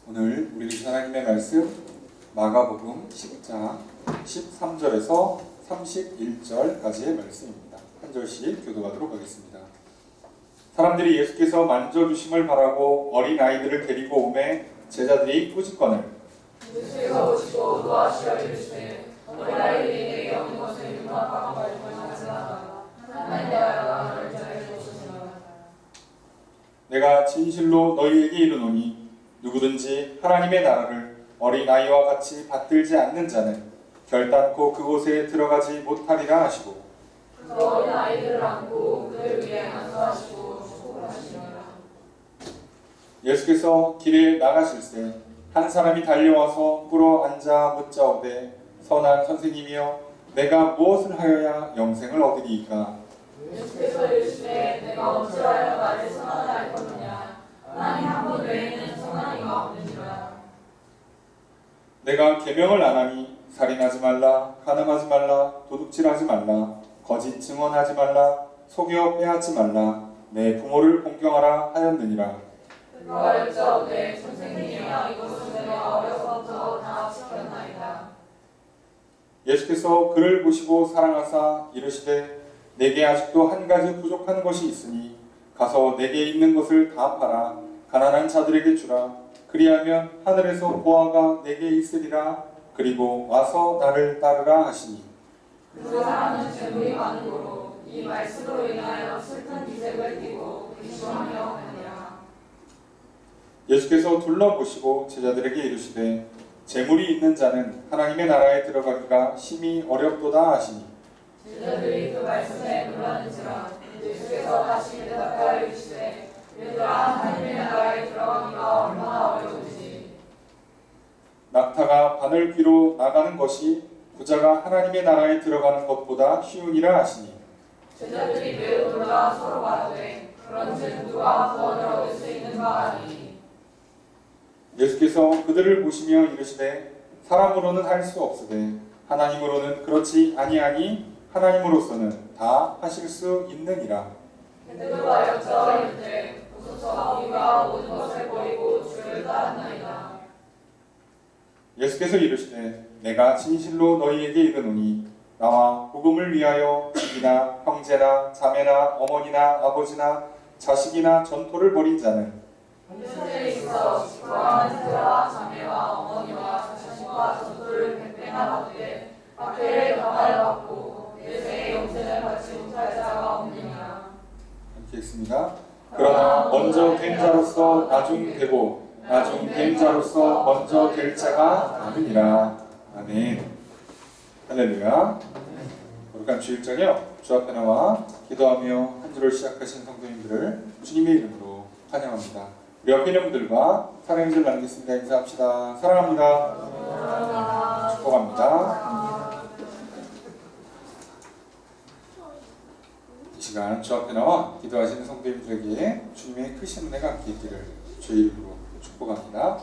오늘 우리 하나님의 말씀 마가복음 10장 13절에서 31절까지의 말씀입니다. 한 절씩 교도하도록 하겠습니다. 사람들이 예수께서 만져주심을 바라고 어린아이들을 데리고 오매 제자들이 꾸짖거늘 예수께서 오시고 노하시어 이르시되 어린아이들이 내게 오는 것을 율법하고 말씀하시나 하나님 나라가 너를 전해 주시리라. 내가 진실로 너희에게 이르노니 누구든지 하나님의 나라를 어린아이와 같이 받들지 않는 자는 결단코 그곳에 들어가지 못하리라 하시고 그 어린아이들을 안고 그들 위에 안수하시고 축복하시니라. 예수께서 길에 나가실새 한 사람이 달려와서 꿇어 앉아 묻자오되 선한 선생님이여 내가 무엇을 하여야 영생을 얻으리이까? 예수께서 이르시되 내가 어찌하여 나를 선하다 할 것이냐. 하나님 한 분 외에는 선한 이가 없느니라. 내가 계명을 안 하니 살인하지 말라, 간음하지 말라, 도둑질하지 말라, 거짓 증언하지 말라, 속여 빼앗지 말라, 내 부모를 공경하라 하였느니라. 그가 여짜오되 선생님이여 이것은 내가 어려서부터 다 지켰나이다. 예수께서 그를 보시고 사랑하사 이르시되 내게 아직도 한 가지 부족한 것이 있으니 가서 내게 있는 것을 다 팔아 가난한 자들에게 주라. 그리하면 하늘에서 보화가 내게 있으리라. 그리고 와서 나를 따르라 하시니 그 사람은 재물이 많은 고로 이 말씀으로 인하여 슬픈 기색을 띠고 근심하며 하니라. 예수께서 둘러보시고 제자들에게 이르시되 재물이 있는 자는 하나님의 나라에 들어가기가 심히 어렵도다 하시니 제자들이 그 말씀에 놀라는지라. 예수께서 다시 대답하여 이르시되 얘들아 하나님의 나라에 들어가기가 얼마나 어려운지. 낙타가 바늘귀로 나가는 것이 부자가 하나님의 나라에 들어가는 것보다 쉬우니라 하시니 제자들이 매우 놀라 서로 말하되 그런즉 누가 구원을 얻을 수 있는가 하니. 예수께서 그들을 보시며 이르시되 사람으로는 할 수 없으되 하나님으로는 그렇지 아니하니 하나님으로서는 다 하실 수 있느니라. 그들과 여짜와 이르되 보소서 우리가 모든 것을 버리고 주를 따랐나이다. 예수께서 이르시되 내가 진실로 너희에게 이르노니 나와 복음을 위하여 집이나 형제나 자매나 어머니나 아버지나 자식이나 전토를 벌인 자는 하늘에 있어 지구와 형제와 자매와 어머니와 자식과 전토를 백배나 받되 박해를 당하여 받고 내세의 영생을 받지 못할 자가 없느니라. 함께 읽습니다. 그러나 먼저 된 자로서 나중 되고 나중 된 자로서 먼저 될 자가 많으니라. 아멘. 할렐루야. 거룩한 주일저녁 주 앞에 나와 기도하며 한 주를 시작하신 성도님들을 주님의 이름으로 환영합니다. 우리 옆에 있는 분들과 사랑의 인사를 나누겠습니다. 인사합시다. 사랑합니다. 축복합니다. 이 시간 주 앞에 나와 기도하시는 성도님들에게 주님의 크신 은혜가 함께 있기를 주의 이름으로 축복합니다.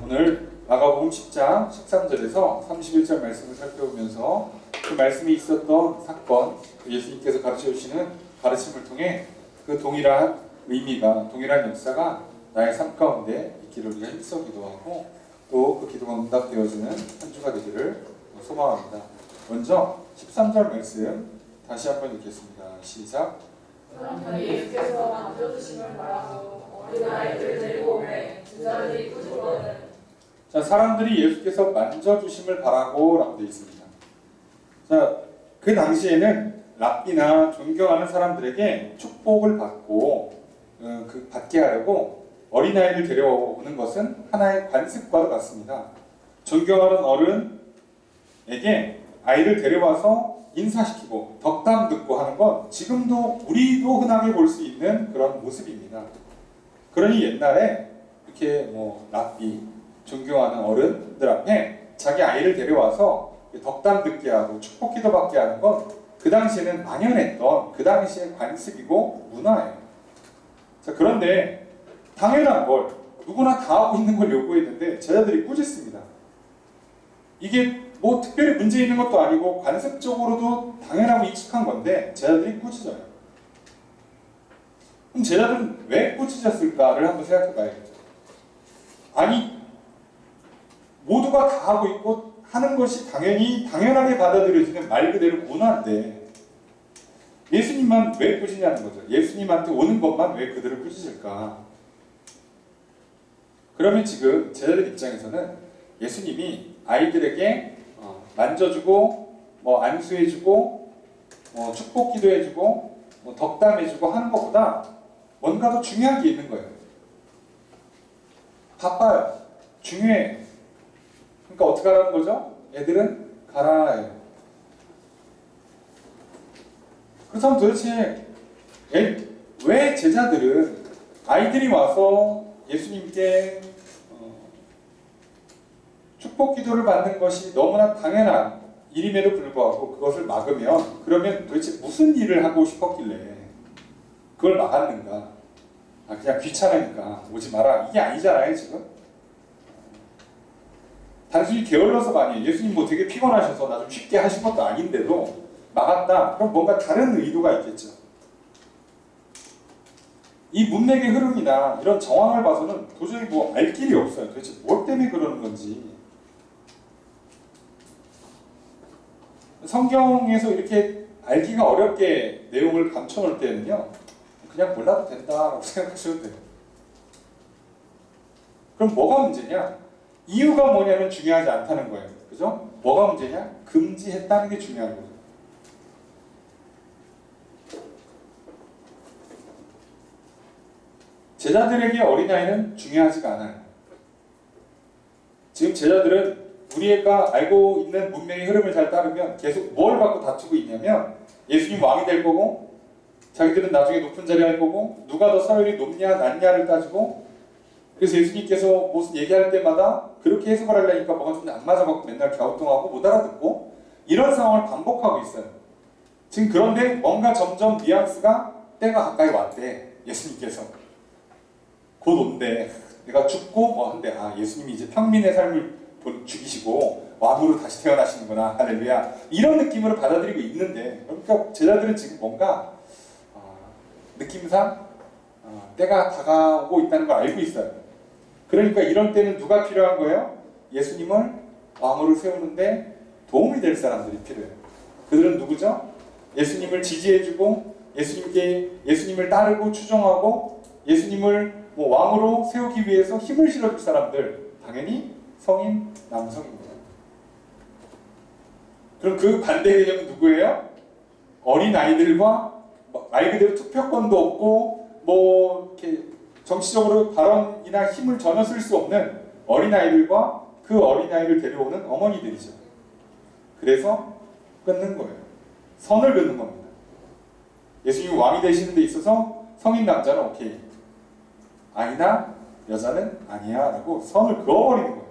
오늘 마가복음 10장 13절에서 31절 말씀을 살펴보면서 그 말씀이 있었던 사건, 예수님께서 가르쳐주시는 가르침을 통해 그 동일한 의미가, 동일한 역사가 나의 삶 가운데 있기를 우리가 힘써 기도하고 또 그 기도가 응답되어지는 한 주가 되기를 소망합니다. 먼저 13절 말씀 다시 한번 읽겠습니다. 시작. 그런데 예수께서 만져주심을 바라고 어린아이들을 데리고 오매 제자들이 꾸짖거늘. 자, 사람들이 예수께서 만져주심을 바라고 라고 되어 있습니다. 자, 그 당시에는 랍비나 존경하는 사람들에게 축복을 받고 받게 하려고 어린아이를 데려오는 것은 하나의 관습과도 같습니다. 존경하는 어른에게 아이를 데려와서 인사시키고 덕담 듣고 하는 건 지금도 우리도 흔하게 볼 수 있는 그런 모습입니다. 그러니 옛날에 이렇게 랍비, 존경하는 어른들 앞에 자기 아이를 데려와서 덕담 듣게 하고 축복 기도 받게 하는 건 그 당시에는 만연했던 그 당시의 관습이고 문화예요. 자, 그런데 당연한 걸 누구나 다 하고 있는 걸 요구했는데 제자들이 꾸짖습니다. 이게 특별히 문제 있는 것도 아니고 관습적으로도 당연하고 익숙한 건데 제자들이 꾸짖어요. 그럼 제자들은 왜 꾸짖었을까를 한번 생각해 봐야겠죠. 아니 모두가 다 하고 있고 하는 것이 당연하게 받아들여지는 말 그대로 문화인데 예수님만 왜 꾸짖냐는 거죠. 예수님한테 오는 것만 왜 그들을 꾸짖을까? 그러면 지금 제자들 입장에서는 예수님이 아이들에게 만져주고 안수해주고 축복기도해주고 덕담해주고 하는 것보다 뭔가 더 중요한 게 있는 거예요. 바빠요. 중요해. 그러니까 어떻게 하라는 거죠? 애들은 가라 해요. 그렇다면 도대체 왜 제자들은 아이들이 와서 예수님께 축복 기도를 받는 것이 너무나 당연한 일임에도 불구하고 그것을 막으면 그러면 도대체 무슨 일을 하고 싶었길래 그걸 막았는가? 그냥 귀찮으니까 오지 마라. 이게 아니잖아요 지금. 단순히 게을러서가 아니에요. 예수님 되게 피곤하셔서 나 좀 쉽게 하신 것도 아닌데도 막았다. 그럼 뭔가 다른 의도가 있겠죠. 이 문맥의 흐름이나 이런 정황을 봐서는 도저히 알 길이 없어요. 도대체 뭘 때문에 그러는 건지. 성경에서 이렇게 알기가 어렵게 내용을 감춰놓을 때는요, 그냥 몰라도 된다라고 생각하셔도 돼요. 그럼 뭐가 문제냐? 이유가 뭐냐면 중요하지 않다는 거예요. 그죠? 뭐가 문제냐? 금지했다는 게 중요한 거죠. 제자들에게 어린아이는 중요하지가 않아요. 지금 제자들은 우리가 알고 있는 문명의 흐름을 잘 따르면 계속 뭘 갖고 다투고 있냐면 예수님 왕이 될 거고 자기들은 나중에 높은 자리 할 거고 누가 더 서열이 높냐 낮냐를 따지고 그래서 예수님께서 무슨 얘기할 때마다 그렇게 해석을 하려니까 뭐가 좀 안 맞아갖고 맨날 갸우뚱하고 못 알아듣고 이런 상황을 반복하고 있어요. 지금 그런데 뭔가 점점 뉘앙스가 때가 가까이 왔대. 예수님께서 곧 온대. 내가 죽고 한데 예수님이 이제 평민의 삶을 죽이시고 왕으로 다시 태어나시는구나. 할렐루야. 이런 느낌으로 받아들이고 있는데 그러니까 제자들은 지금 뭔가 느낌상 때가 다가오고 있다는 걸 알고 있어요. 그러니까 이런 때는 누가 필요한 거예요? 예수님을 왕으로 세우는데 도움이 될 사람들이 필요해요. 그들은 누구죠? 예수님을 지지해주고 예수님을 따르고 추종하고 예수님을 왕으로 세우기 위해서 힘을 실어줄 사람들, 당연히 성인 남성입니다. 그럼 그 반대 개념은 누구예요? 어린 아이들과 말 그대로 투표권도 없고 이렇게 정치적으로 발언이나 힘을 전혀 쓸 수 없는 어린아이들과 그 어린아이를 데려오는 어머니들이죠. 그래서 끊는 거예요. 선을 긋는 겁니다. 예수님이 왕이 되시는 데 있어서 성인 남자는 오케이. 아이나 여자는 아니야 라고 선을 그어버리는 거예요.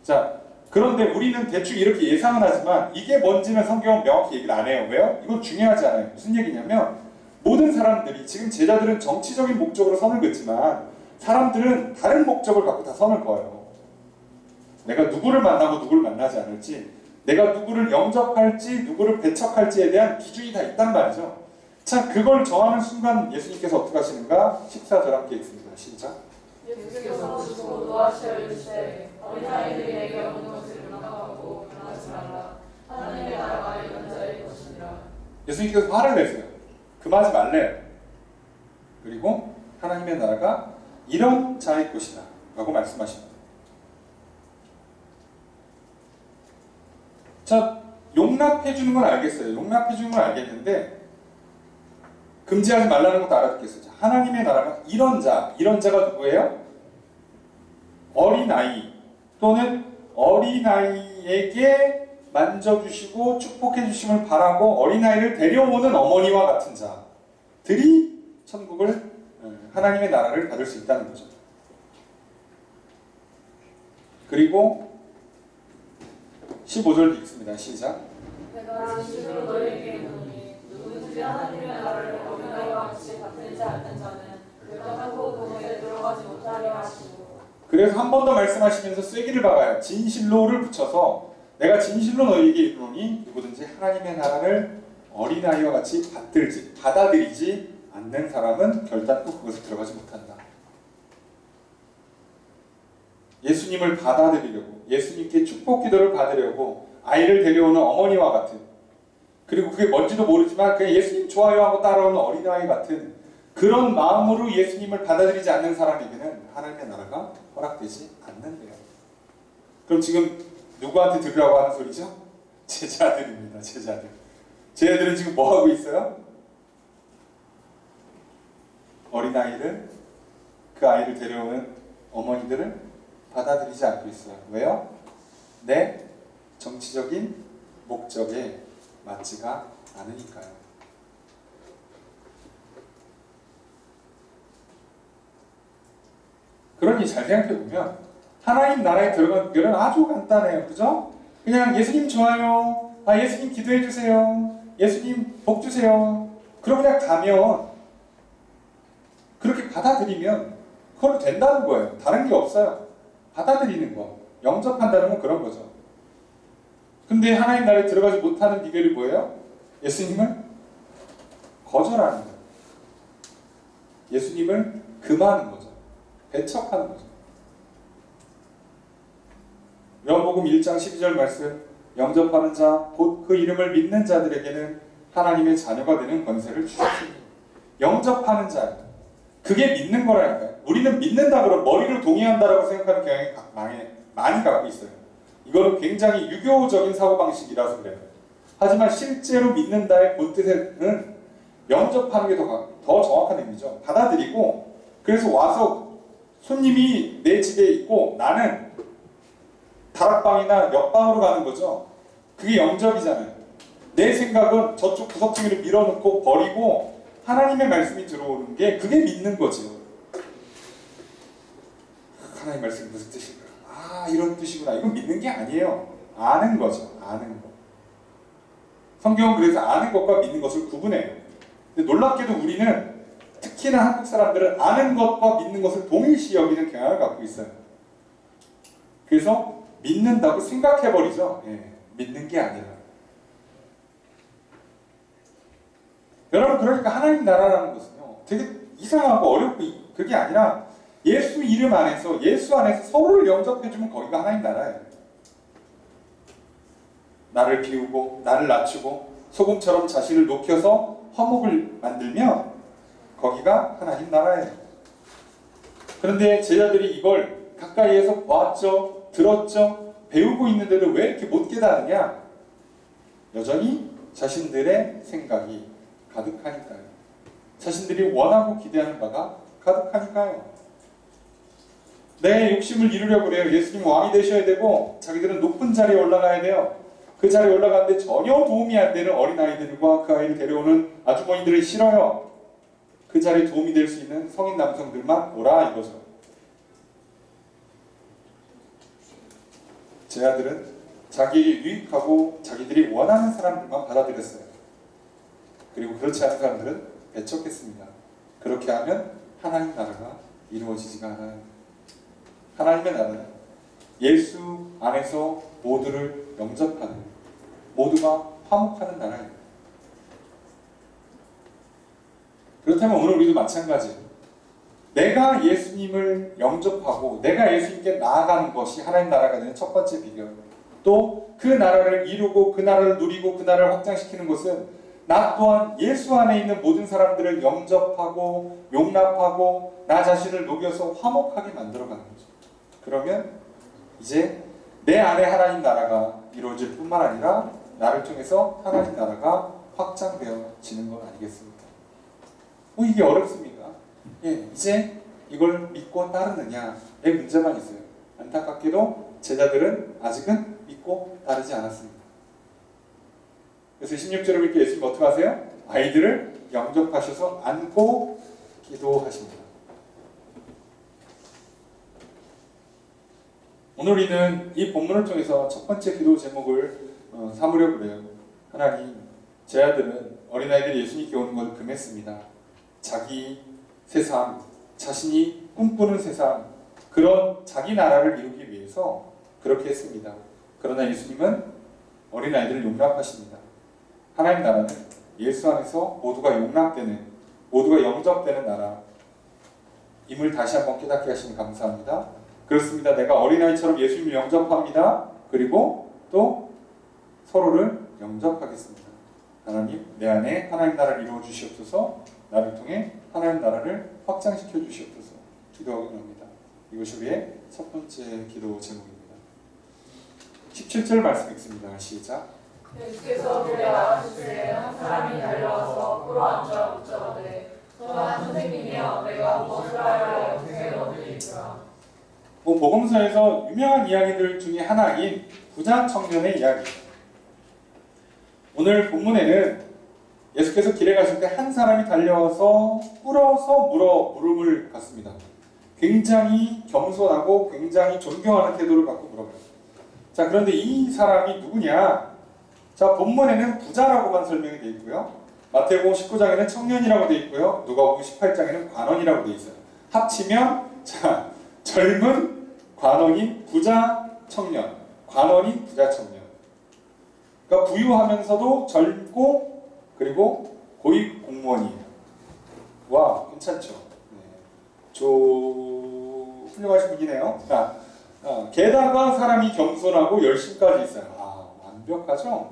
자, 그런데 우리는 대충 이렇게 예상은 하지만 이게 뭔지는 성경은 명확히 얘기를 안 해요. 왜요? 이건 중요하지 않아요. 무슨 얘기냐면 모든 사람들이 지금 제자들은 정치적인 목적으로 선을 긋지만 사람들은 다른 목적을 갖고 다 선을 그어요. 내가 누구를 만나고 누구를 만나지 않을지, 내가 누구를 영접할지 누구를 배척할지에 대한 기준이 다 있단 말이죠. 자, 그걸 정하는 순간 예수님께서 어떻게 하시는가? 14절 함께 읽습니다. 시작. 예수께서 주시고 노하시어 이르시되 어린아이들이 내게 오는 것을 용납하고 변하지 말라. 하나님의 나라가 이런 자의 것이니라. 예수님께서 화를 내세요. 금하지 말래요. 그리고 하나님의 나라가 이런 자의 것이다 라고 말씀하십니다. 자, 용납해주는 건 알겠어요. 용납해주는 건 알겠는데 금지하지 말라는 것도 알아듣겠어요. 하나님의 나라가 이런 자가 누구예요? 어린아이 또는 어린아이에게 만져주시고 축복해주심을 바라고 어린아이를 데려오는 어머니와 같은 자들이 천국을, 하나님의 나라를 받을 수 있다는 거죠. 그리고 15절도 읽습니다. 시작. 내가 진실로 너희에게 이르노니 누구든지 하나님의 나라를 어린아이와 같이 받들지 않는 자는 그 땅하고 공에 들어가지 못하게 하시고. 그래서 한 번 더 말씀하시면서 쐐기를 박아요. 진실로를 붙여서 내가 진실로 너희에게 이르노니 누구든지 하나님의 나라를 어린아이와 같이 받아들이지 않는 사람은 결단코 그것에 들어가지 못한다. 예수님을 받아들이려고, 예수님께 축복 기도를 받으려고 아이를 데려오는 어머니와 같은, 그리고 그게 뭔지도 모르지만 그냥 예수님 좋아요 하고 따라오는 어린아이 같은 그런 마음으로 예수님을 받아들이지 않는 사람에게는 하나님의 나라가 허락되지 않는데요. 그럼 지금 누구한테 들으라고 하는 소리죠? 제자들입니다. 제자들. 제자들은 지금 뭐 하고 있어요? 어린아이를, 그 아이를 데려오는 어머니들을 받아들이지 않고 있어요. 왜요? 내 정치적인 목적에 맞지가 않으니까요. 그러니 잘 생각해보면 하나님 나라에 들어가는 비결은 아주 간단해요. 그죠? 그냥 예수님 좋아요. 예수님 기도해주세요. 예수님 복주세요. 그럼 그냥 가면, 그렇게 받아들이면 그걸로 된다는 거예요. 다른 게 없어요. 받아들이는 거. 영접한다는 건 그런 거죠. 근데 하나님 나라에 들어가지 못하는 비결이 뭐예요? 예수님을 거절하는 거예요. 예수님을 금하는 거죠. 배척하는 거죠. 요한복음 1장 12절 말씀, 영접하는 자, 곧 그 이름을 믿는 자들에게는 하나님의 자녀가 되는 권세를 주셨습니다. 영접하는 자, 그게 믿는 거라니까요. 우리는 믿는다 그러면 머리로 동의한다라고 생각하는 경향이 많이 갖고 있어요. 이거는 굉장히 유교적인 사고방식이라서 그래요. 하지만 실제로 믿는다의 본뜻에는 영접하는 게 더 정확한 의미죠. 받아들이고, 그래서 와서 손님이 내 집에 있고 나는 다락방이나 옆방으로 가는 거죠. 그게 영접이잖아요. 내 생각은 저쪽 구석탱이를 밀어놓고 버리고 하나님의 말씀이 들어오는 게, 그게 믿는 거죠. 하나님의 말씀이 무슨 뜻일까? 이런 뜻이구나. 이건 믿는 게 아니에요. 아는 거죠. 아는 거. 성경은 그래서 아는 것과 믿는 것을 구분해요. 근데 놀랍게도 우리는, 특히나 한국 사람들은 아는 것과 믿는 것을 동일시 여기는 경향을 갖고 있어요. 그래서 믿는다고 생각해버리죠. 믿는 게 아니라. 여러분, 그러니까 하나님 나라라는 것은요, 되게 이상하고 어렵고 그게 아니라 예수 이름 안에서, 예수 안에서 서로를 영접해주면 거기가 하나님 나라예요. 나를 비우고 나를 낮추고 소금처럼 자신을 녹여서 화목을 만들면 거기가 하나님 나라예요. 그런데 제자들이 이걸 가까이에서 보았죠, 들었죠, 배우고 있는데도 왜 이렇게 못 깨달으냐? 여전히 자신들의 생각이 가득하니까요. 자신들이 원하고 기대하는 바가 가득하니까요. 내 욕심을 이루려고 그래요. 예수님 왕이 되셔야 되고 자기들은 높은 자리에 올라가야 돼요. 그 자리에 올라가는데 전혀 도움이 안 되는 어린아이들과 그 아이를 데려오는 아주머니들을 싫어요. 그 자리에 도움이 될 수 있는 성인 남성들만 오라 이거죠. 제자들은 자기에게 유익하고 자기들이 원하는 사람들만 받아들였어요. 그리고 그렇지 않은 사람들은 배척했습니다. 그렇게 하면 하나님 나라가 이루어지지가 않아요. 하나님의 나라는 예수 안에서 모두를 영접하는, 모두가 화목하는 나라입니다. 그렇다면 오늘 우리도 마찬가지예요. 내가 예수님을 영접하고 내가 예수님께 나아가는 것이 하나님 나라가 되는 첫 번째 비결. 또 그 나라를 이루고 그 나라를 누리고 그 나라를 확장시키는 것은 나 또한 예수 안에 있는 모든 사람들을 영접하고 용납하고 나 자신을 녹여서 화목하게 만들어가는 거죠. 그러면 이제 내 안에 하나님 나라가 이루어질 뿐만 아니라 나를 통해서 하나님 나라가 확장되어지는 것 아니겠습니까? 이게 어렵습니까? 이제 이걸 믿고 따르느냐의 문제만 있어요. 안타깝게도 제자들은 아직은 믿고 따르지 않았습니다. 그래서 16절에 보니까 예수님 어떻게 하세요? 아이들을 영접하셔서 안고 기도하십니다. 오늘 우리는 이 본문을 통해서 첫 번째 기도 제목을 삼으려고 그래요. 하나님, 제 아들은 어린아이들이 예수님께 오는 걸 금했습니다. 자기 세상, 자신이 꿈꾸는 세상, 그런 자기 나라를 이루기 위해서 그렇게 했습니다. 그러나 예수님은 어린아이들을 용납하십니다. 하나님 나라는 예수 안에서 모두가 용납되는, 모두가 영접되는 나라, 임을 다시 한번 깨닫게 하시니 감사합니다. 그렇습니다. 내가 어린아이처럼 예수님을 영접합니다. 그리고 또 서로를 영접하겠습니다. 하나님, 내 안에 하나님 나라를 이루어 주시옵소서. 나를 통해 하나님 나라를 확장시켜 주시옵소서. 기도하고 합니다. 이것이 우리의 첫 번째 기도 제목입니다. 17절 말씀 읽습니다. 시작. 예수께서 그에 나가시되 한 사람이 달려와서 꿇어 앉아 묻자오되 선한 선생님이여 내가 무엇을 하여 영생을 얻으리까. 복음서에서 유명한 이야기들 중에 하나인 부자 청년의 이야기. 오늘 본문에는 예수께서 길에 가실 때 한 사람이 달려와서 꿇어서 물음을 갖습니다. 굉장히 겸손하고 굉장히 존경하는 태도를 갖고 물어봐요. 자, 그런데 이 사람이 누구냐? 자, 본문에는 부자라고만 설명이 되어 있고요. 마태복음 19장에는 청년이라고 되어 있고요. 누가복음 18장에는 관원이라고 되어 있어요. 합치면 자, 젊은 관원인 부자 청년, 관원인 부자 청년. 그러니까 부유하면서도 젊고 그리고 고위 공무원이에요. 와, 괜찮죠? 네. 훌륭하신 분이네요. 자, 게다가 사람이 겸손하고 열심까지 있어요. 아, 완벽하죠?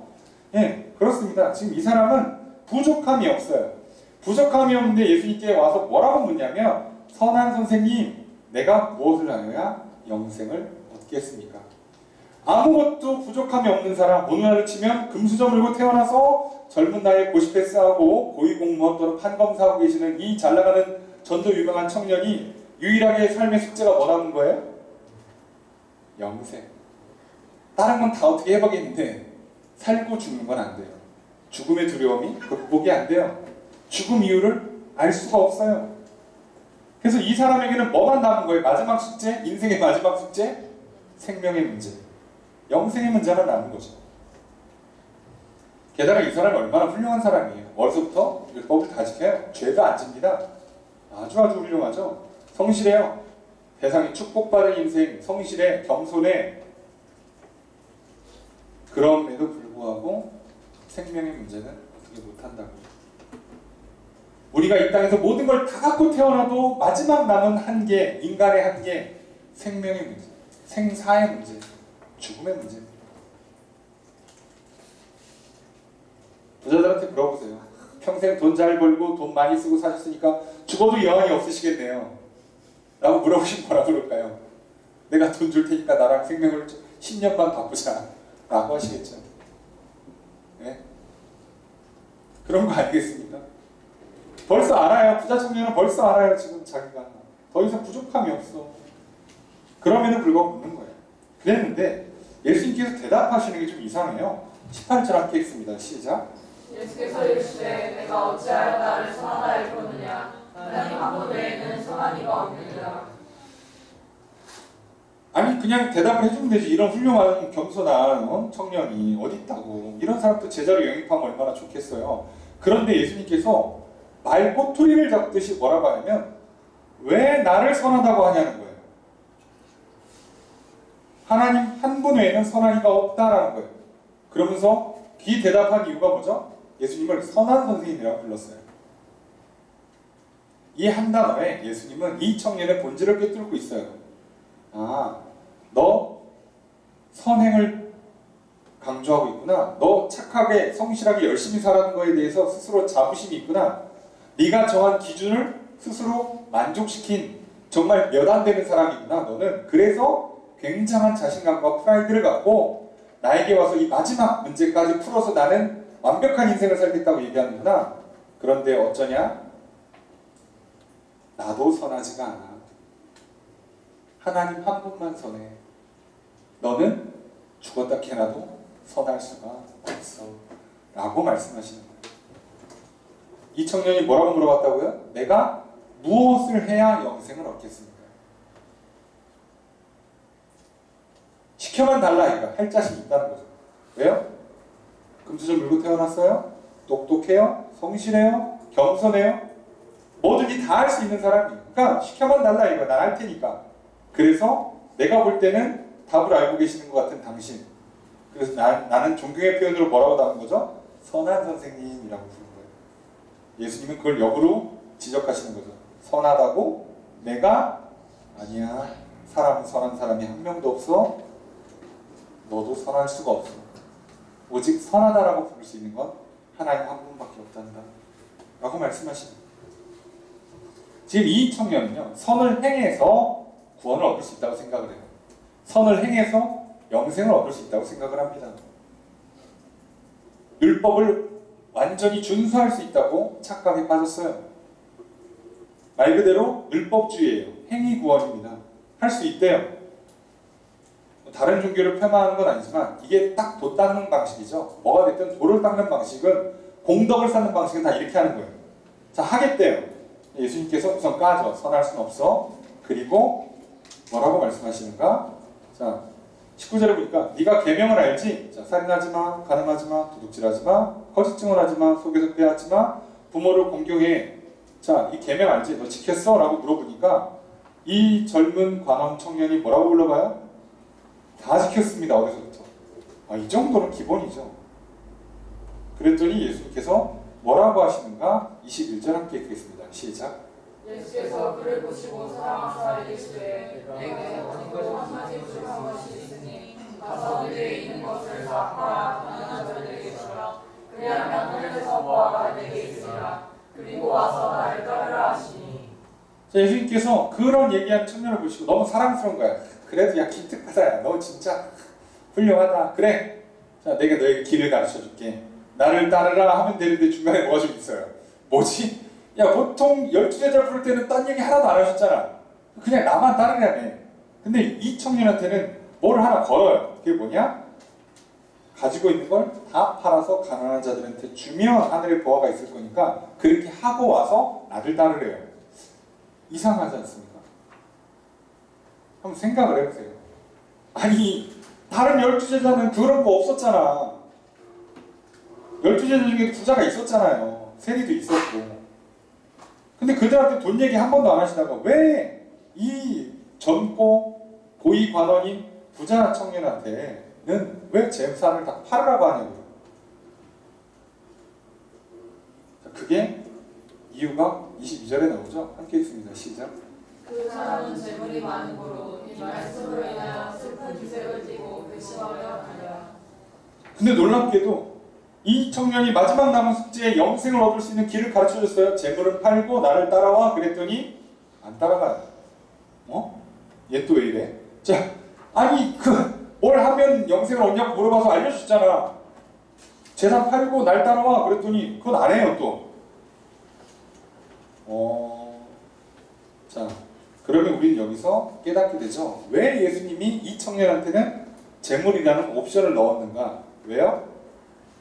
네, 그렇습니다. 지금 이 사람은 부족함이 없어요. 부족함이 없는데 예수님께 와서 뭐라고 묻냐면 선한 선생님, 내가 무엇을 하여야 영생을 얻겠습니까? 아무것도 부족함이 없는 사람, 오늘날로 치면 금수저 물고 태어나서 젊은 나이에 고시패스하고 고위공무원 또는 판검사하고 계시는 이 잘나가는 전도 유명한 청년이 유일하게 삶의 숙제가 뭐라는 거예요? 영생. 다른 건 다 어떻게 해보겠는데 살고 죽는 건 안 돼요. 죽음의 두려움이 극복이 안 돼요. 죽음 이유를 알 수가 없어요. 그래서 이 사람에게는 뭐만 남은 거예요? 마지막 숙제? 인생의 마지막 숙제? 생명의 문제. 영생의 문제가 남은 거죠. 게다가 이 사람이 얼마나 훌륭한 사람이에요. 어려서부터 율법을 다 지켜요. 죄도 안 집니다. 아주 훌륭하죠. 성실해요. 세상에 축복받은 인생, 성실해, 겸손해. 그럼에도 불구하고 생명의 문제는 어떻게 못한다고. 우리가 이 땅에서 모든 걸 다 갖고 태어나도 마지막 남은 한계, 인간의 한계, 생명의 문제, 생사의 문제, 죽음의 문제입니다. 부자들한테 물어보세요. 평생 돈 잘 벌고 돈 많이 쓰고 사셨으니까 죽어도 여한이 없으시겠네요. 라고 물어보시면 뭐라 그럴까요? 내가 돈 줄 테니까 나랑 생명을 10년만 바꾸자. 라고 하시겠죠. 네? 그런 거 아니겠습니까? 벌써 알아요. 부자 청년은 벌써 알아요. 지금 자기가. 더 이상 부족함이 없어. 그럼에도 불구하고 묻는 거예요. 그랬는데 예수님께서 대답하시는 게 좀 이상해요. 18절 함께 읽습니다. 시작. 예수께서 이르시되 내가 어찌하여 나를 선하다 일컫느냐. 하나님 한 분 외에는 선한 이가 없느니라. 아니 그냥 대답을 해주면 되지. 이런 훌륭한 겸손한 청년이 어디 있다고. 이런 사람도 제자로 영입하면 얼마나 좋겠어요. 그런데 예수님께서 말꼬투리를 잡듯이 뭐라고 하냐면 왜 나를 선하다고 하냐는 거예요. 하나님 한 분 외에는 선한 이가 없다라는 거예요. 그러면서 이 대답한 이유가 뭐죠? 예수님을 선한 선생님이라고 불렀어요. 이 한 단어에 예수님은 이 청년의 본질을 꿰뚫고 있어요. 아, 너 선행을 강조하고 있구나. 너 착하게 성실하게 열심히 살아가는 거에 대해서 스스로 자부심이 있구나. 네가 정한 기준을 스스로 만족시킨 정말 몇 안 되는 사람이구나. 너는 그래서 굉장한 자신감과 프라이드를 갖고 나에게 와서 이 마지막 문제까지 풀어서 나는 완벽한 인생을 살겠다고 얘기하는구나. 그런데 어쩌냐? 나도 선하지가 않아. 하나님 한 분만 선해. 너는 죽었다 캐나도 선할 수가 없어. 라고 말씀하시는 거예요. 이 청년이 뭐라고 물어봤다고요? 내가 무엇을 해야 영생을 얻겠습니까? 시켜만 달라 이거. 할 자신이 있다는 거죠. 왜요? 금수저 물고 태어났어요? 똑똑해요? 성실해요? 겸손해요? 뭐든지 다 할 수 있는 사람이에요. 그러니까 시켜만 달라 이거. 난 할 테니까. 그래서 내가 볼 때는 답을 알고 계시는 것 같은 당신. 그래서 나는 존경의 표현으로 뭐라고 답한 거죠? 선한 선생님이라고 부른 거예요. 예수님은 그걸 역으로 지적하시는 거죠. 선하다고? 내가? 아니야. 사람은 선한 사람이 한 명도 없어. 너도 선할 수가 없어. 오직 선하다라고 부를 수 있는 건 하나님 한 분밖에 없단다 라고 말씀하십니다. 지금 이 청년은요, 선을 행해서 구원을 얻을 수 있다고 생각을 해요. 선을 행해서 영생을 얻을 수 있다고 생각을 합니다. 율법을 완전히 준수할 수 있다고 착각에 빠졌어요. 말 그대로 율법주의예요. 행위 구원입니다. 할 수 있대요. 다른 종교를 폄하하는 건 아니지만 이게 딱 도 닦는 방식이죠. 뭐가 됐든 도를 닦는 방식은, 공덕을 쌓는 방식은 다 이렇게 하는 거예요. 자, 하겠대요. 예수님께서 우선 까죠. 선할 수는 없어. 그리고 뭐라고 말씀하시는가? 자, 19절에 보니까 네가 계명을 알지? 자, 살인하지 마, 간음하지 마, 도둑질하지 마, 거짓 증언하지 마, 속에서 빼앗지 마, 부모를 공경해. 자, 이 계명 알지? 너 지켰어? 라고 물어보니까 이 젊은 관원 청년이 뭐라고 불러봐요? 다 지켰습니다. 어디서부터? 아, 이 정도는 기본이죠. 그랬더니 예수님께서 뭐라고 하시는가? 21절 함께 읽겠습니다. 시작. 예수께서 그를 보시고 사랑하사 이르시되 내게 원하고 한 가지 부족한 것이 있으니 가서 너희에게 있는 것을 다 팔아 가난한 자들에게 주라. 그리하면 하늘에서 보화가 내게 있으리라. 그리고 와서 나를 따르라 하시니. 자, 예수님께서 그런 얘기하는 청년을 보시고 너무 사랑스러운 거야. 그래도 야, 기특하다. 너 진짜 훌륭하다. 그래. 자, 내가 너에게 길을 가르쳐 줄게. 나를 따르라 하면 되는데 중간에 뭐가 좀 있어요. 뭐지? 야, 보통 12제자 부를 때는 딴 얘기 하나도 안 하셨잖아. 그냥 나만 따르라며. 근데 이 청년한테는 뭘 하나 걸어요. 그게 뭐냐? 가지고 있는 걸 다 팔아서 가난한 자들한테 주면 하늘에 보화가 있을 거니까 그렇게 하고 와서 나를 따르래요. 이상하지 않습니까? 한번 생각을 해보세요. 아니, 다른 12제자는 그런 거 없었잖아. 12제자 중에 부자가 있었잖아요. 세리도 있었고. 근데 그들한테 돈 얘기 한 번도 안 하시다가 왜 이 젊고 고위 관원인 부자 청년한테는 왜 재산을 다 팔으라고 하냐고요. 그게 이유가 22절에 나오죠. 함께 읽습니다. 시작. 그 사람은 재물이 많은 고로 이 말씀으로 인하여 슬픈 기색을 띠고 괘씸하며 하니라. 근데 놀랍게도 이 청년이 마지막 남은 숙제에 영생을 얻을 수 있는 길을 가르쳐줬어요. 재물을 팔고 나를 따라와. 그랬더니 안 따라가요. 얘 또 왜 이래? 자, 아니 뭘 하면 영생을 얻냐고 물어봐서 알려줬잖아. 재산 팔고 날 따라와. 그랬더니 그건 안 해요 또. 자, 그러면 우리는 여기서 깨닫게 되죠. 왜 예수님이 이 청년한테는 재물이라는 옵션을 넣었는가? 왜요?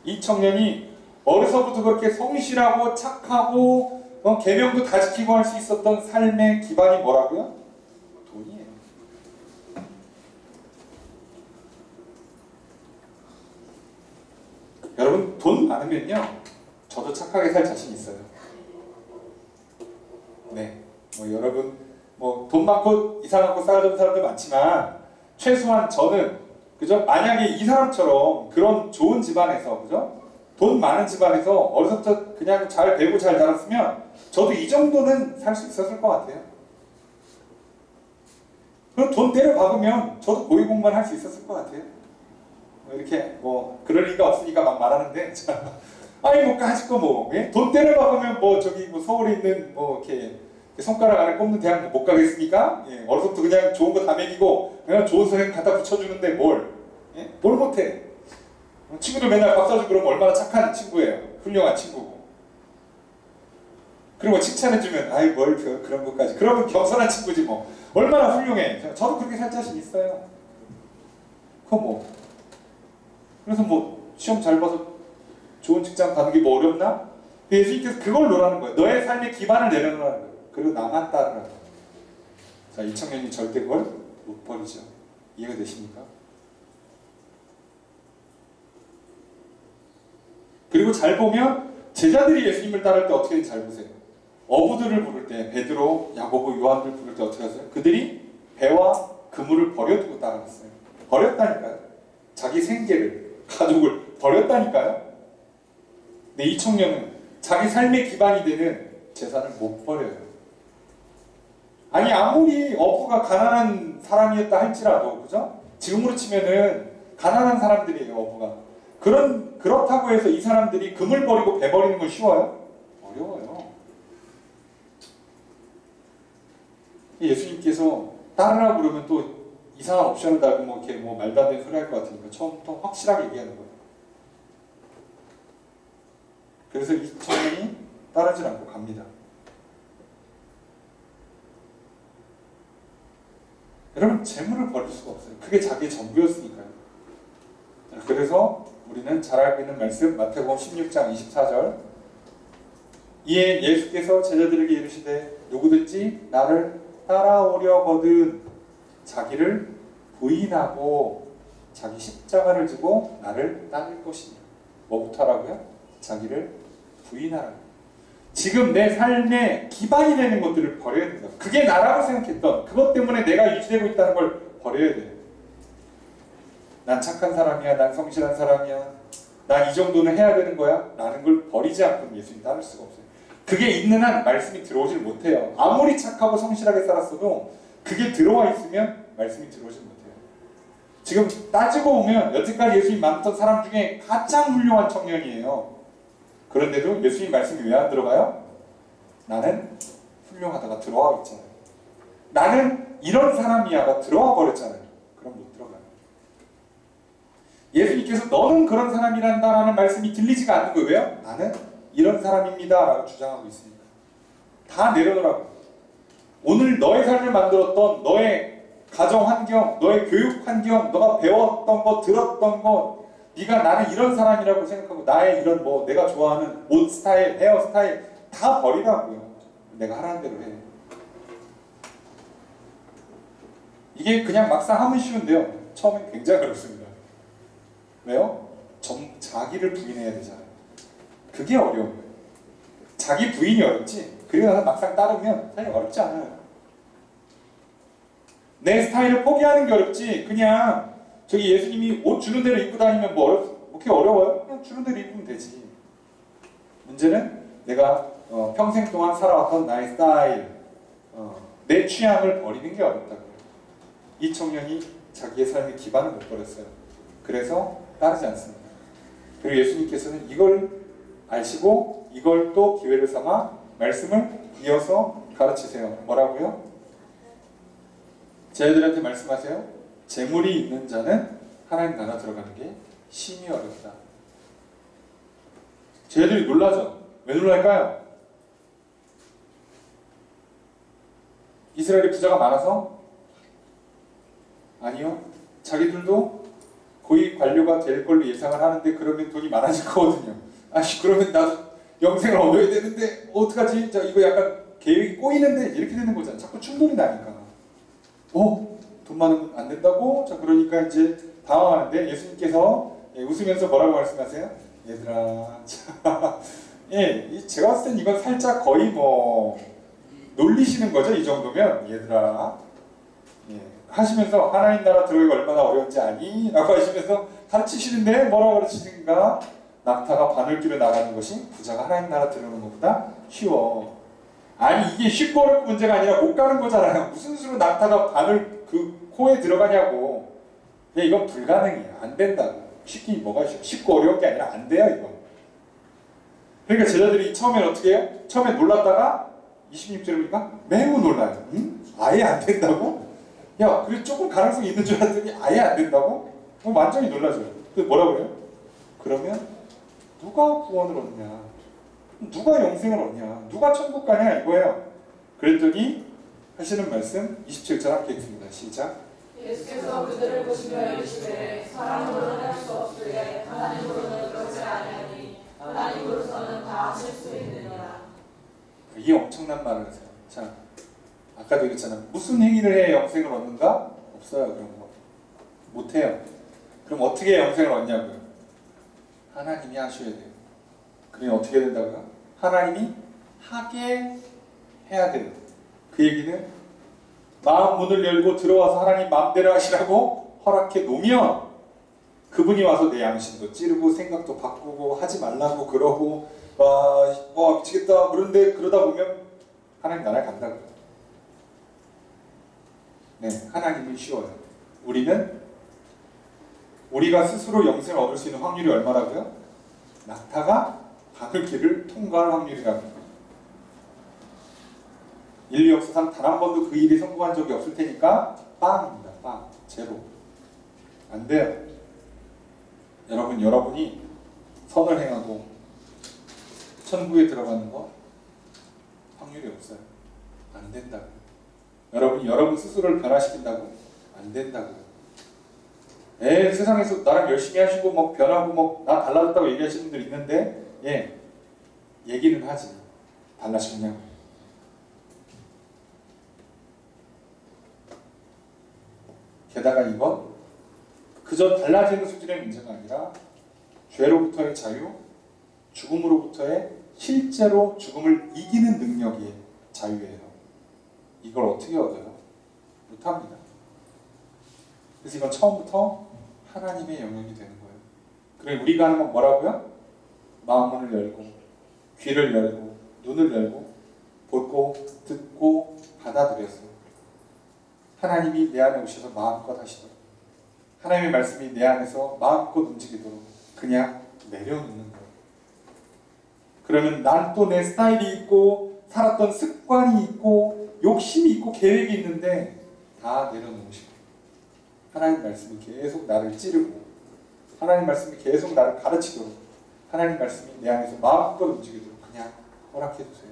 이 청년이 어려서부터 그렇게 성실하고 착하고 계명도 다 지키고 할 수 있었던 삶의 기반이 뭐라고요? 돈이에요. 여러분, 돈 많으면요 저도 착하게 살 자신 있어요. 네, 여러분 돈 많고 이상하고 싸가지 사람들 많지만 최소한 저는 그죠? 만약에 이 사람처럼 그런 좋은 집안에서 그죠? 돈 많은 집안에서 어려서부터 그냥 잘 배우고 잘 자랐으면 저도 이 정도는 살 수 있었을 것 같아요. 그럼 돈 때려 박으면 저도 고위공무원 할 수 있었을 것 같아요. 이렇게 그럴 리가 없으니까 막 말하는데 아니 가지고 예? 돈 때려 박으면 저기 서울에 있는 이렇게 손가락 안에 꼽는 대학 못 가겠습니까? 예, 어려서부터 그냥 좋은 거 다 먹이고 그냥 좋은 선생님 갖다 붙여주는데 뭘 못해. 친구들 맨날 밥 사주고 그러면 얼마나 착한 친구예요. 훌륭한 친구고. 그리고 칭찬해주면 아이 뭘 그런 것까지. 그러면 겸손한 친구지 뭐. 얼마나 훌륭해. 저도 그렇게 살 자신 있어요. 그래서 시험 잘 봐서 좋은 직장 가는 게 어렵나? 예수님께서 그걸 노라는 거예요. 너의 삶의 기반을 내려놓으라는 거예요. 그리고 나만 따르라고. 자, 이 청년이 절대 그걸 못 버리죠. 이해가 되십니까? 그리고 잘 보면 제자들이 예수님을 따를 때 어떻게 잘 보세요. 어부들을 부를 때 베드로, 야고보, 요한들 부를 때 어떻게 하세요? 그들이 배와 그물을 버려두고 따라갔어요. 버렸다니까요. 자기 생계를, 가족을 버렸다니까요. 근데 이 청년은 자기 삶의 기반이 되는 재산을 못 버려요. 아니 아무리 어부가 가난한 사람이었다 할지라도 그죠? 지금으로 치면은 가난한 사람들이에요 어부가. 그렇다고 해서 이 사람들이 금을 버리고 배 버리는 건 쉬워요? 어려워요. 예수님께서 따르라 그러면 또 이상한 옵션을 달고 뭐 이렇게 뭐 말도 안 되는 소리 할 것 같으니까 처음부터 확실하게 얘기하는 거예요. 그래서 이 청년이 따르지 않고 갑니다. 여러분 재물을 버릴 수가 없어요. 그게 자기의 전부였으니까요. 그래서 우리는 잘 알고 있는 말씀 마태복음 16장 24절 이에 예수께서 제자들에게 이르시되 누구든지 나를 따라오려거든 자기를 부인하고 자기 십자가를 지고 나를 따를 것이니 뭐부터 하라고요? 자기를 부인하라고. 지금 내 삶의 기반이 되는 것들을 버려야 된다. 그게 나라고 생각했던 그것 때문에 내가 유지되고 있다는 걸 버려야 돼요. 난 착한 사람이야. 난 성실한 사람이야. 난 이 정도는 해야 되는 거야. 라는 걸 버리지 않고는 예수님 따를 수가 없어요. 그게 있는 한 말씀이 들어오질 못해요. 아무리 착하고 성실하게 살았어도 그게 들어와 있으면 말씀이 들어오질 못해요. 지금 따지고 보면 여태까지 예수님 만났던 사람 중에 가장 훌륭한 청년이에요. 그런데도 예수님 말씀이 왜 안 들어가요? 나는 훌륭하다가 들어와 있잖아요. 나는 이런 사람이야가 들어와 버렸잖아요. 그럼 못 들어가요. 예수님께서 너는 그런 사람이란다라는 말씀이 들리지가 않는 거예요. 왜요? 나는 이런 사람입니다 라고 주장하고 있으니까. 다 내려놓으라고. 오늘 너의 삶을 만들었던 너의 가정 환경, 너의 교육 환경, 너가 배웠던 거, 들었던 거, 네가 나는 이런 사람이라고 생각하고 나의 이런 뭐 내가 좋아하는 옷 스타일, 헤어 스타일 다 버리라고요. 내가 하라는 대로 해. 이게 그냥 막상 하면 쉬운데요. 처음엔 굉장히 어렵습니다. 왜요? 자기를 부인해야 되잖아요. 그게 어려운 거예요. 자기 부인이 어렵지 그리고 나서 막상 따르면 사실 어렵지 않아요. 내 스타일을 포기하는 게 어렵지 그냥 저기 예수님이 옷 주는 대로 입고 다니면 뭐 그렇게 어려워요? 그냥 주는 대로 입으면 되지. 문제는 내가 평생 동안 살아왔던 나의 스타일 내 취향을 버리는 게 어렵다고요. 이 청년이 자기의 삶의 기반을 못 버렸어요. 그래서 따르지 않습니다. 그리고 예수님께서는 이걸 아시고 이걸 또 기회를 삼아 말씀을 이어서 가르치세요. 뭐라고요? 제자들한테 말씀하세요. 재물이 있는 자는 하나님 나라 들어가는 게 심히 어렵다. 제자들이 놀라죠. 왜 놀랄까요? 이스라엘에 부자가 많아서? 아니요. 자기들도 고위 관료가 될 걸로 예상을 하는데 그러면 돈이 많아질 거거든요. 그러면 나도 영생을 얻어야 되는데 어떡하지? 이거 약간 계획이 꼬이는데 이렇게 되는 거잖아. 자꾸 충돌이 나니까. 돈 많으면 안 된다고? 그러니까 이제 당황하는데 예수님께서 웃으면서 뭐라고 말씀하세요? 얘들아, 제가 봤을 땐 이건 살짝 거의 뭐 놀리시는 거죠. 이 정도면 얘들아 하시면서 하나님 나라 들어오기가 얼마나 어려운지 아니? 라고 하시면서 가르치시는데 뭐라고 가르치는가? 낙타가 바늘길을 나가는 것이 부자가 하나님 나라 들어오는 것보다 쉬워. 아니 이게 쉽고 어렵고 문제가 아니라 못 가는 거잖아요. 무슨 수로 낙타가 바늘 그 코에 들어가냐고. 이건 불가능해요. 안 된다고. 뭐가 쉽고 어려운 게 아니라 안 돼요 이거. 그러니까 제자들이 처음엔 어떻게 해요? 처음에 놀랐다가 26절에 보니까 매우 놀라요. 아예 안 된다고? 그래 조금 가능성이 있는 줄 알았더니 아예 안 된다고? 완전히 놀라죠. 그래서 뭐라 그래요? 그러면 누가 구원을 얻냐? 누가 영생을 얻냐? 누가 천국 가냐? 이거예요. 그랬더니 하시는 말씀 27절 함께 읽습니다. 시작. 예수께서 그들을 보시며 이르시되 사람으로는 할 수 없으되 하나님으로는 그렇지 아니하니 하나님으로서는 다 하실 수 있느니라. 이게 엄청난 말을 하세요. 자, 아까도 얘기했잖아요. 무슨 행위를 해야 영생을 얻는가? 없어요. 그런 거. 못해요. 그럼 어떻게 영생을 얻냐고요? 하나님이 하셔야 돼요. 그러면 어떻게 된다고요? 하나님이 하게 해야 돼요. 그 얘기는 마음 문을 열고 들어와서 하나님 마음대로 하시라고 허락해 놓으면 그분이 와서 내 양심도 찌르고 생각도 바꾸고 하지 말라고 그러고 미치겠다 그런데 그러다 보면 하나님 나라에 간다고요. 네, 하나님은 쉬워요. 우리가 스스로 영생을 얻을 수 있는 확률이 얼마라고요? 낙타가 바늘길을 통과할 확률이라고요. 인류 역사상 단 한 번도 그 일이 성공한 적이 없을 테니까 빵입니다. 빵. 제로. 안 돼요. 여러분이 선을 행하고 천국에 들어가는 거 확률이 없어요. 안 된다고요. 여러분 스스로를 변화시킨다고? 안 된다고요. 세상에서 나랑 열심히 하시고 뭐 변하고 뭐 나 달라졌다고 얘기하시는 분들 있는데 얘기는 하지. 달라지냐고. 게다가 이건 그저 달라지는 수준의 문제가 아니라 죄로부터의 자유, 죽음으로부터의 실제로 죽음을 이기는 능력이 자유예요. 이걸 어떻게 얻어요? 못합니다. 그래서 이건 처음부터 하나님의 영역이 되는 거예요. 그래 우리가 하는 건 뭐라고요? 마음문을 열고 귀를 열고 눈을 열고 보고 듣고 받아들여서 하나님이 내 안에 오셔서 마음껏 하시도록 하나님의 말씀이 내 안에서 마음껏 움직이도록 그냥 내려놓는 거예요. 그러면 난 또 내 스타일이 있고 살았던 습관이 있고 욕심이 있고 계획이 있는데 다 내려놓으시고 하나님 말씀이 계속 나를 찌르고 하나님 말씀이 계속 나를 가르치도록 하나님 말씀이 내 안에서 마음껏 움직이도록 그냥 허락해 주세요.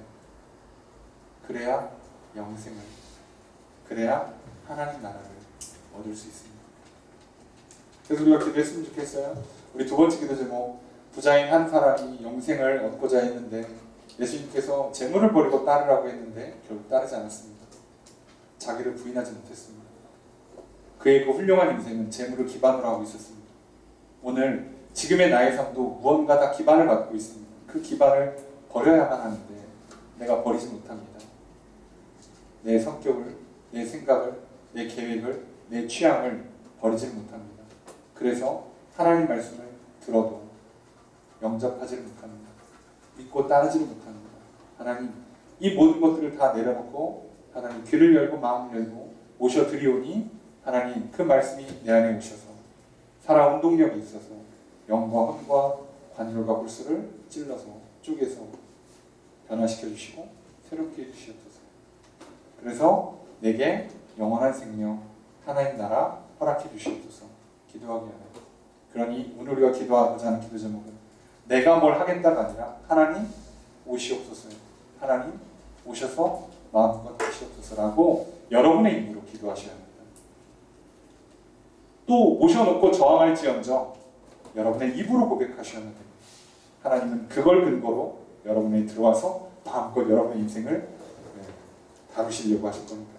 그래야 영생을 그래야 하나님 나라를 얻을 수 있습니다. 그래서 우리가 기도했으면 좋겠어요. 우리 두 번째 기도 제목 부자인 한 사람이 영생을 얻고자 했는데 예수님께서 재물을 버리고 따르라고 했는데 결국 따르지 않았습니다. 자기를 부인하지 못했습니다. 그의 그 훌륭한 인생은 재물을 기반으로 하고 있었습니다. 오늘 지금의 나의 삶도 무언가 다 기반을 갖고 있습니다. 그 기반을 버려야만 하는데 내가 버리지 못합니다. 내 성격을, 내 생각을, 내 계획을, 내 취향을 버리지 못합니다. 그래서 하나님 말씀을 들어도 영접하지를 못합니다. 믿고 따르지를 못합니다. 하나님 이 모든 것들을 다 내려놓고 하나님 귀를 열고 마음을 열고 오셔드리오니 하나님 그 말씀이 내 안에 오셔서 살아온 동력이 있어서 영과 혼과 관절과 골수를 찔러서 쪼개서 변화시켜 주시고 새롭게 해주시옵소서. 그래서 내게 영원한 생명 하나님 나라 허락해 주시옵소서 기도하기 위하여. 그러니 오늘 우리가 기도하고자 하는 기도 제목은 내가 뭘 하겠다가 아니라 하나님 오시옵소서요. 하나님 오셔서 마음껏 하시옵소서라고 여러분의 입으로 기도하셔야 합니다. 또 모셔놓고 저항할지언정 여러분의 입으로 고백하셔야 합니다. 하나님은 그걸 근거로 여러분이 들어와서 마음껏 여러분의 인생을 다루시려고 하실 겁니다.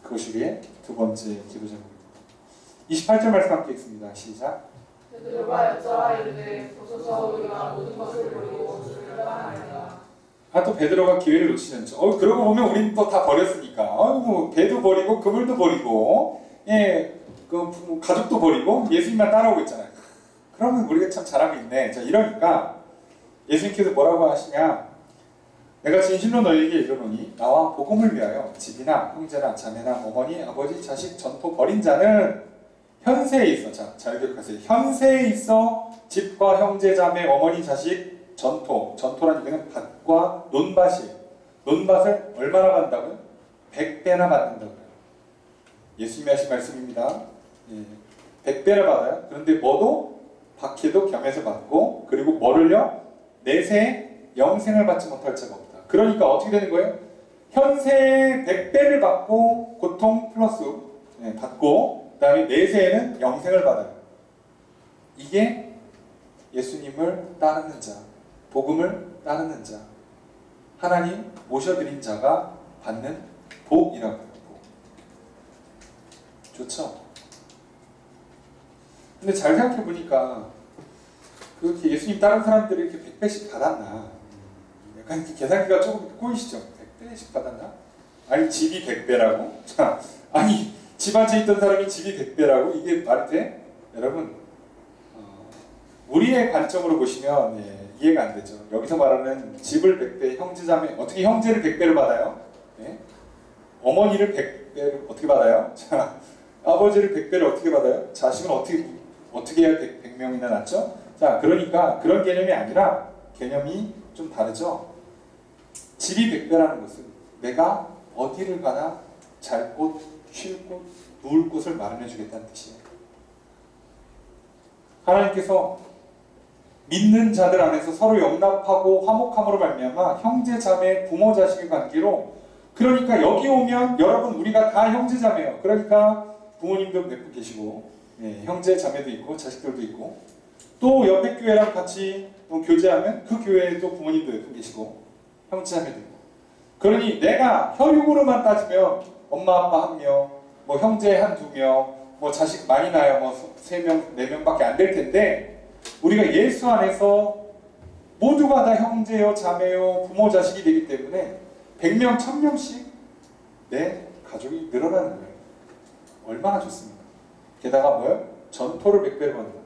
그것이 우리의 두 번째 기도 제목입니다. 28절 말씀 함께 읽습니다. 시작. 그들과 여자와 이르되 보소서 우리가 모든 것을 버리고 주를 따르나이다. 또 베드로가 기회를 놓치는 척. 그러고 보면 우린 또 다 버렸으니까. 뭐 배도 버리고 그물도 버리고 그 가족도 버리고 예수님만 따라오고 있잖아요. 그러면 우리가 참 잘하고 있네. 자 이러니까 예수님께서 뭐라고 하시냐? 내가 진실로 너희에게 이르노니 나와 복음을 위하여 집이나 형제나 자매나 어머니 아버지 자식 전토 버린 자는 현세에 있어. 잘 기억하세요. 현세에 있어 집과 형제 자매 어머니 자식 전토라는 얘기는 밭과 논밭이에요. 논밭을 얼마나 받는다고요? 100배나 받는다고요. 예수님이 하신 말씀입니다. 100배를 받아요. 그런데 뭐도 박해도 겸해서 받고 그리고 뭐를요? 내세에 영생을 받지 못할 자가 없다. 그러니까 어떻게 되는 거예요? 현세에 100배를 받고 고통 플러스 받고 그 다음에 내세에는 영생을 받아요. 이게 예수님을 따르는 자, 복음을 따르는 자, 하나님 모셔드린 자가 받는 복이라고 해요. 복. 좋죠? 근데 잘 생각해보니까 그렇게 예수님 다른 사람들이 이렇게 100배씩 받았나? 약간 이렇게 계산기가 조금 꼬이시죠? 100배씩 받았나? 아니 집이 100배라고? 자, 아니 집 안에 있던 사람이 집이 100배라고? 이게 말이 돼? 여러분 우리의 관점으로 보시면 이해가 안 되죠. 여기서 말하는 집을 100배, 형제자매 어떻게 형제를 100배를 받아요? 어머니를 100배를 어떻게 받아요? 자, 아버지를 100배를 어떻게 받아요? 자식은 어떻게 해야 100명이나 낳죠? 자, 그러니까 그런 개념이 아니라 개념이 좀 다르죠. 집이 100배라는 것은 내가 어디를 가나 잘 곳, 쉴 곳, 누울 곳을 마련해 주겠다는 뜻이에요. 하나님께서 믿는 자들 안에서 서로 용납하고 화목함으로 말미암아 형제 자매 부모 자식의 관계로, 그러니까 여기 오면 여러분 우리가 다 형제 자매예요. 그러니까 부모님도 몇 분 계시고 형제 자매도 있고 자식들도 있고, 또 옆에 교회랑 같이 교제하면 그 교회에 또 부모님도 몇 분 계시고 형제 자매도 있고, 그러니 내가 혈육으로만 따지면 엄마 아빠 한 명, 뭐 형제 한두 명, 뭐 자식 많이 나요, 뭐 3명, 4명밖에 안 될 텐데, 우리가 예수 안에서 모두가 다 형제요, 자매요, 부모, 자식이 되기 때문에 100명, 1000명씩 내 가족이 늘어나는 거예요. 얼마나 좋습니까? 게다가 뭐요? 전토를 100배로 받는다.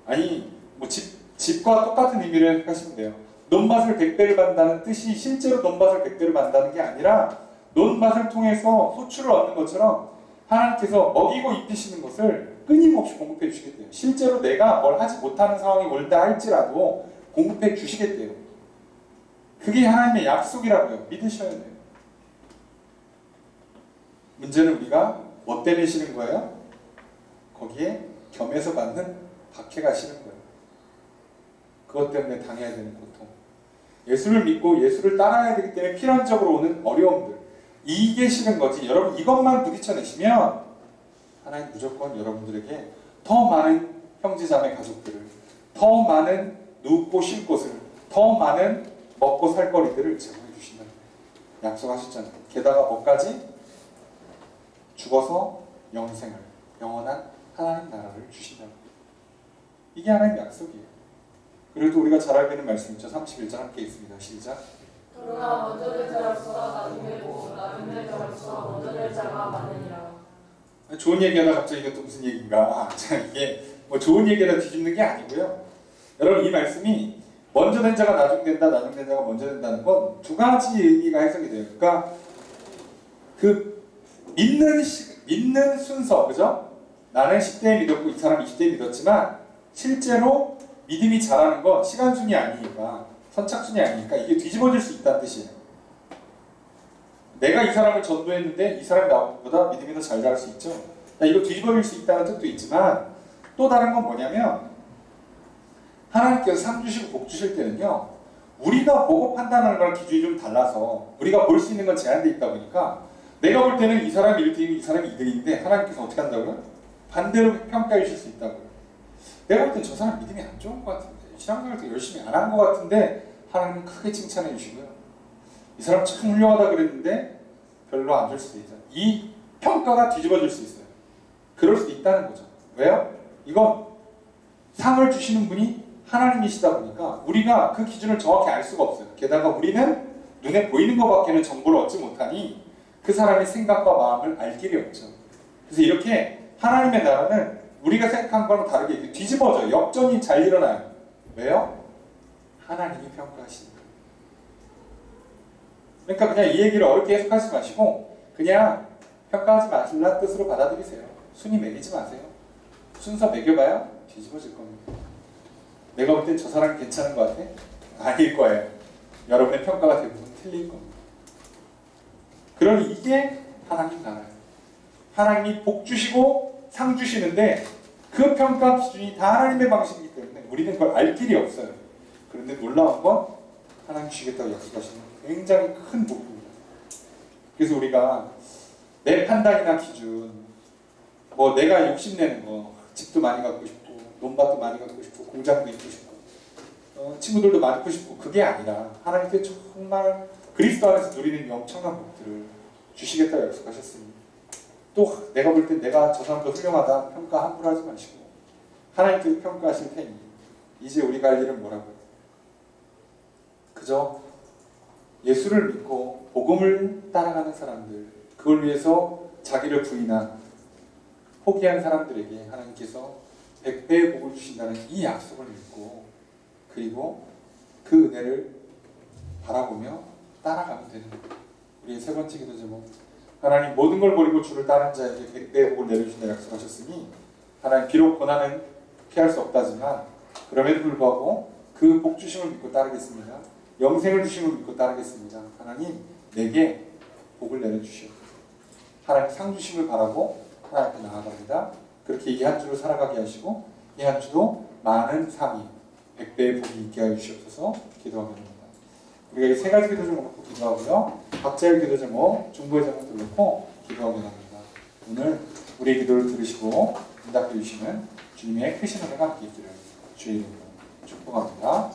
아니, 뭐 집과 똑같은 의미를 하시면 돼요. 논밭을 100배를 받는다는 뜻이 실제로 논밭을 100배를 받는다는 게 아니라, 논밭을 통해서 소출을 얻는 것처럼 하나님께서 먹이고 입히시는 것을 끊임없이 공급해 주시겠대요. 실제로 내가 뭘 하지 못하는 상황이 올다 할지라도 공급해 주시겠대요. 그게 하나님의 약속이라고요. 믿으셔야 돼요. 문제는 우리가 뭐 때문에 싫은 거예요? 거기에 겸해서 받는 박해가 싫은 거예요. 그것 때문에 당해야 되는 고통. 예수를 믿고 예수를 따라야 되기 때문에 필연적으로 오는 어려움들, 이게 싫은 거지. 여러분 이것만 부딪혀내시면 하나님 무조건 여러분들에게 더 많은 형제자매 가족들을, 더 많은 눕고 쉴 곳을, 더 많은 먹고 살 거리들을 제공해 주신다는 거예요. 약속하셨잖아요. 게다가 뭐까지? 죽어서 영생을, 영원한 하나님 나라를 주신다는 거예요. 이게 하나님의 약속이에요. 그래도 우리가 잘 알고 있는 말씀이죠. 31절 함께 있습니다. 시작. 그러나 먼저 될 자로서 나중되고 나중 될 자로서 먼저 될 자가 많으니라. 좋은 얘기하다 갑자기 이것도 무슨 얘기인가? 자, 이게 뭐 좋은 얘기하다 뒤집는 게 아니고요. 여러분 이 말씀이 먼저 된 자가 나중 된다, 나중 된 자가 먼저 된다는 건 두 가지 의미가 해석이 돼요. 그러니까 그 믿는 순서, 그죠? 나는 10대에 믿었고 이 사람 20대에 믿었지만 실제로 믿음이 자라는 건 시간순이 아니니까, 선착순이 아니니까 이게 뒤집어질 수 있다는 뜻이에요. 내가 이 사람을 전도했는데 이 사람이 나보다 믿음이 더 잘 자랄 수 있죠. 이거 뒤집어질 수 있다는 뜻도 있지만, 또 다른 건 뭐냐면 하나님께서 상 주시고 복 주실 때는요, 우리가 보고 판단하는 거랑 기준이 좀 달라서 우리가 볼 수 있는 건 제한되어 있다 보니까, 내가 볼 때는 이 사람이 1등이고 이 사람이 2등인데 하나님께서 어떻게 한다고요? 반대로 평가해 주실 수 있다고요. 내가 볼 땐 저 사람 믿음이 안 좋은 것 같은데, 신앙생활 도 열심히 안 한 것 같은데 하나님은 크게 칭찬해 주시고요. 이 사람 참 훌륭하다 그랬는데 별로 안 줄 수도 있어요. 이 평가가 뒤집어질 수 있어요. 그럴 수도 있다는 거죠. 왜요? 이건 상을 주시는 분이 하나님이시다 보니까 우리가 그 기준을 정확히 알 수가 없어요. 게다가 우리는 눈에 보이는 것밖에는 정보를 얻지 못하니 그 사람의 생각과 마음을 알 길이 없죠. 그래서 이렇게 하나님의 나라는 우리가 생각한 거랑 다르게 이렇게 뒤집어져요. 역전이 잘 일어나요. 왜요? 하나님이 평가하시니까. 그러니까 그냥 이 얘기를 어렵게 해석하지 마시고 그냥 평가하지 마실라 뜻으로 받아들이세요. 순위 매기지 마세요. 순서 매겨봐야 뒤집어질 겁니다. 내가 볼 땐 저 사람이 괜찮은 것 같아? 아닐 거예요. 여러분의 평가가 대부분 틀릴 겁니다. 그러니 이게 하나님 나라예요. 하나님이 복 주시고 상 주시는데 그 평가 기준이 다 하나님의 방식이기 때문에 우리는 그걸 알 길이 없어요. 그런데 놀라운 건 하나님 주시겠다고 약속하시는 굉장히 큰 복입니다. 그래서 우리가 내 판단이나 기준, 뭐 내가 욕심내는 거, 집도 많이 갖고 싶고 논밭도 많이 갖고 싶고 공장도 있고 싶고 친구들도 많고 싶고, 그게 아니라 하나님께 정말 그리스도 안에서 누리는 엄청난 복들을 주시겠다고 약속하셨습니다. 또 내가 볼 때 내가 저 사람도 훌륭하다 평가 함부로 하지 마시고 하나님께서 평가하실 테니 이제 우리가 할 일은 뭐라고요? 그저 예수를 믿고 복음을 따라가는 사람들, 그걸 위해서 자기를 부인한 포기한 사람들에게 하나님께서 100배의 복을 주신다는 이 약속을 믿고, 그리고 그 은혜를 바라보며 따라가면 되는 거예요. 우리의 세 번째 기도 제목, 하나님 모든 걸 버리고 주를 따른 자에게 백배의 복을 내려주신다 약속하셨으니 하나님 비록 고난은 피할 수 없다지만 그럼에도 불구하고 그 복 주심을 믿고 따르겠습니다. 영생을 주심을 믿고 따르겠습니다. 하나님 내게 복을 내려주시옵소서. 하나님 상 주심을 바라고 하나님 앞에 나아갑니다. 그렇게 이 한 주를 살아가게 하시고 이 한 주도 많은 상이 100배의 복이 있게 하여 주시옵소서 기도합니다. 우리가 이 세 가지 기도 제목 놓고 기도하고요. 각자의 기도 제목, 중보의 제목들 놓고 기도하게 합니다. 오늘 우리의 기도를 들으시고 응답해 주시는 주님의 크신 은혜가 함께 있기를 주의 이름으로 축복합니다.